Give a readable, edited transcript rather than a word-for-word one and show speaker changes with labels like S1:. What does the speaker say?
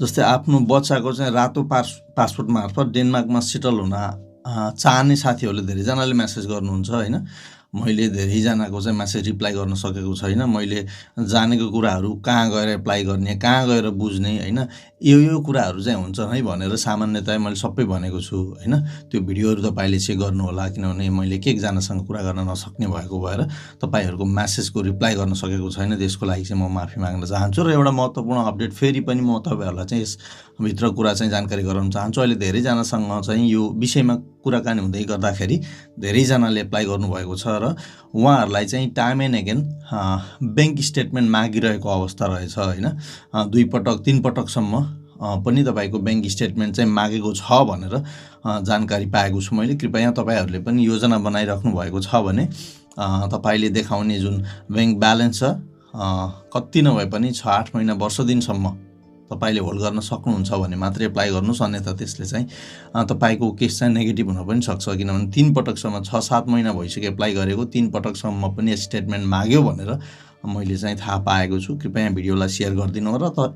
S1: जस्तै आफ्नो बच्चाको चाहिँ रातो पासपोर्ट मार्फत डेनमार्कमा सेटल हुन चाहने साथीहरूले धेरैजनाले म्यासेज गर्नुहुन्छ होइन। मैले धेरैजनाको चाहिँ म्यासेज रिप्लाई गर्न सकेको छैन। मैले जानेको कुराहरू कहाँ गएर एप्लाई गर्ने, कहाँ गएर बुझ्ने होइन, यो कुराहरू चाहिँ हुन्छ है भनेर सामान्यतया मैले सबै भनेको छु होइन। त्यो भिडियोहरू तपाईँले चेक गर्नुहोला, किनभने मैले एक एकजनासँग कुरा गर्न नसक्ने भएको भएर तपाईँहरूको म्यासेजको रिप्लाई गर्न सकेको छैन। त्यसको लागि चाहिँ म माफी माग्न चाहन्छु। र एउटा महत्त्वपूर्ण अपडेट फेरि पनि म तपाईँहरूलाई चाहिँ यसभित्र कुरा चाहिँ जानकारी गराउन चाहन्छु। अहिले धेरैजनासँग चाहिँ यो विषयमा कुराकानी हुँदै गर्दाखेरि धेरैजनाले एप्लाई गर्नुभएको छ र उहाँहरूलाई चाहिँ time and again bank statement मागिरहेको अवस्था रहेछ होइन। 2 पटक 3 पटकसम्म पनि तपाईँको ब्याङ्क स्टेटमेन्ट चाहिँ मागेको छ भनेर जानकारी पाएको छु मैले। कृपया तपाईँहरूले पनि योजना बनाइराख्नु भएको छ भने तपाईँले देखाउने जुन ब्याङ्क ब्यालेन्स छ कति नभए पनि 6-8 महिना वर्ष दिनसम्म तपाईँले होल्ड गर्न सक्नुहुन्छ भने मात्रै एप्लाई गर्नुहोस्, अन्यथा त्यसले चाहिँ तपाईँको केस चाहिँ नेगेटिभ हुन पनि सक्छ। किनभने 3 पटकसम्म 6-7 महिना भइसक्यो एप्लाई गरेको, 3 पटकसम्म पनि स्टेटमेन्ट माग्यो भनेर मैले चाहिँ थाहा पाएको छु। कृपया भिडियोलाई सेयर गरिदिनु र